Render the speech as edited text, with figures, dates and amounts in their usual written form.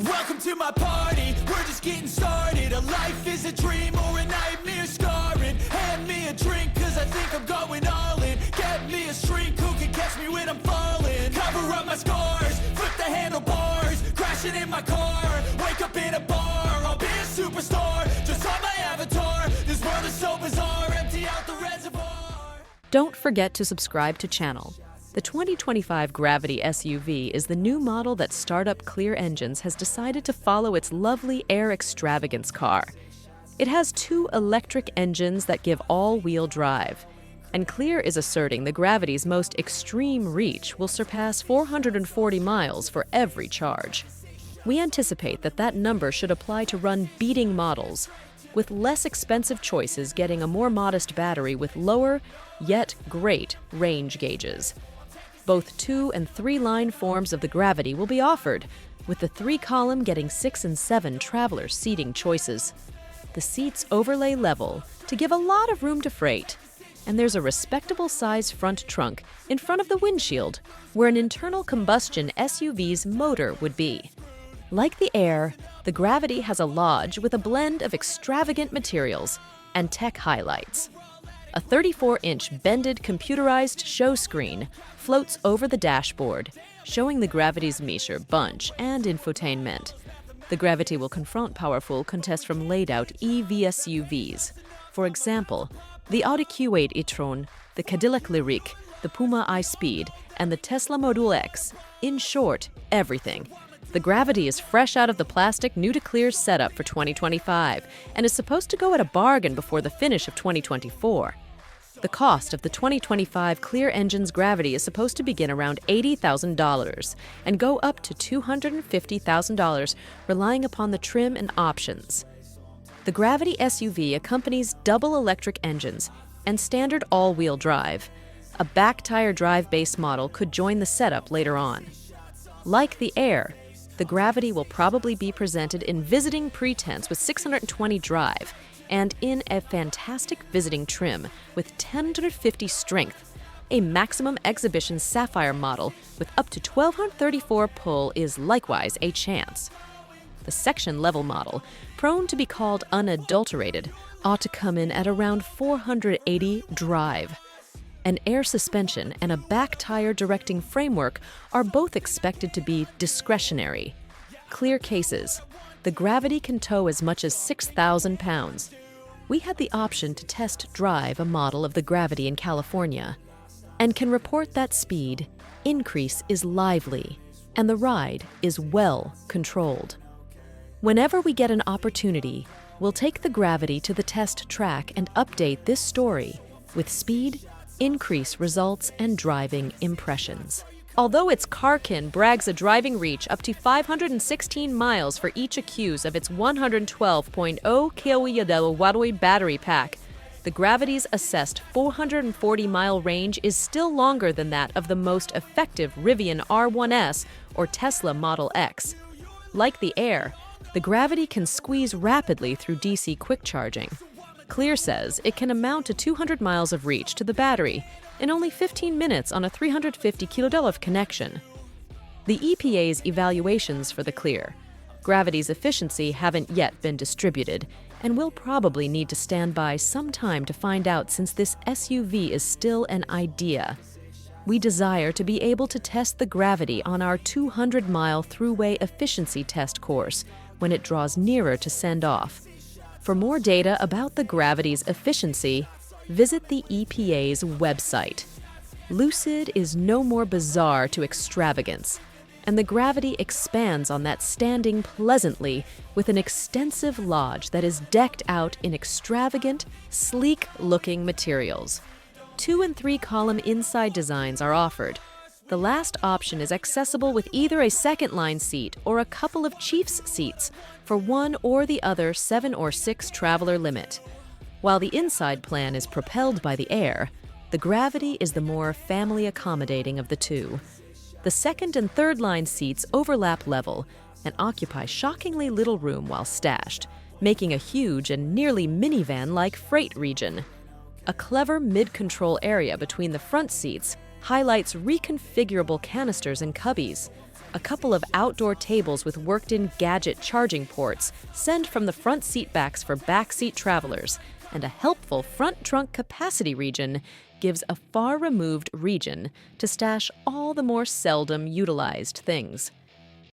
Welcome to my party, we're just getting started. A life is a dream or a nightmare scarring. Hand me a drink, cause I think I'm going all in. Get me a shrink who can catch me when I'm falling. Cover up my scars, flip the handlebars. Crashing in my car, wake up in a bar. I'll be a superstar, just on my avatar. This world is so bizarre, empty out the reservoir. Don't forget to subscribe to channel. The 2025 Gravity SUV is the new model that startup Clear Engines has decided to follow its lovely Air extravagance car. It has 2 electric engines that give all-wheel drive, and Clear is asserting the Gravity's most extreme reach will surpass 440 miles for every charge. We anticipate that number should apply to run-beating models, with less expensive choices getting a more modest battery with lower, yet great, range gauges. Both 2- and 3-line forms of the Gravity will be offered, with the 3-column getting 6 and 7 traveler seating choices. The seats overlay level to give a lot of room to freight, and there's a respectable size front trunk in front of the windshield, where an internal combustion SUV's motor would be. Like the Air, the Gravity has a lodge with a blend of extravagant materials and tech highlights. A 34-inch bended computerized show screen floats over the dashboard, showing the Gravity's measure, bunch, and infotainment. The Gravity will confront powerful contests from laid-out EV SUVs. For example, the Audi Q8 e-tron, the Cadillac Lyriq, the Puma i-Speed, and the Tesla Model X. In short, everything. The Gravity is fresh out of the plastic new-to-Clear setup for 2025 and is supposed to go at a bargain before the finish of 2024. The cost of the 2025 Clear Engines Gravity is supposed to begin around $80,000 and go up to $250,000, relying upon the trim and options. The Gravity SUV accompanies double electric engines and standard all-wheel drive. A back-tire drive-based model could join the setup later on. Like the Air, the Gravity will probably be presented in visiting pretense with 620 drive and in a fantastic visiting trim with 1050 strength. A maximum exhibition Sapphire model with up to 1234 pull is likewise a chance. The section level model, prone to be called unadulterated, ought to come in at around 480 drive. An air suspension and a back tire directing framework are both expected to be discretionary. Clear cases. The Gravity can tow as much as 6,000 pounds. We had the option to test drive a model of the Gravity in California and can report that speed increase is lively and the ride is well controlled. Whenever we get an opportunity, we'll take the Gravity to the test track and update this story with speed, increase results, and driving impressions. Although its Carkin brags a driving reach up to 516 miles for each accuse of its 112.0 kWh battery pack, the Gravity's assessed 440-mile range is still longer than that of the most effective Rivian R1S or Tesla Model X. Like the Air, the Gravity can squeeze rapidly through DC quick charging. Clear says it can amount to 200 miles of reach to the battery in only 15 minutes on a 350 kW connection. The EPA's evaluations for the Clear Gravity's efficiency haven't yet been distributed, and we'll probably need to stand by some time to find out since this SUV is still an idea. We desire to be able to test the Gravity on our 200-mile throughway efficiency test course when it draws nearer to send off. For more data about the Gravity's efficiency, visit the EPA's website. Lucid is no more bizarre to extravagance, and the Gravity expands on that, standing pleasantly with an extensive lodge that is decked out in extravagant, sleek-looking materials. 2- and 3-column inside designs are offered. The last option is accessible with either a second-line seat or a couple of Chiefs seats for one or the other 7 or 6 traveler limit. While the inside plan is propelled by the Air, the Gravity is the more family accommodating of the two. The second and third line seats overlap level and occupy shockingly little room while stashed, making a huge and nearly minivan-like freight region. A clever mid-control area between the front seats highlights reconfigurable canisters and cubbies, A couple of outdoor tables with worked-in gadget charging ports send from the front seat backs for backseat travelers, and a helpful front trunk capacity region gives a far-removed region to stash all the more seldom utilized things.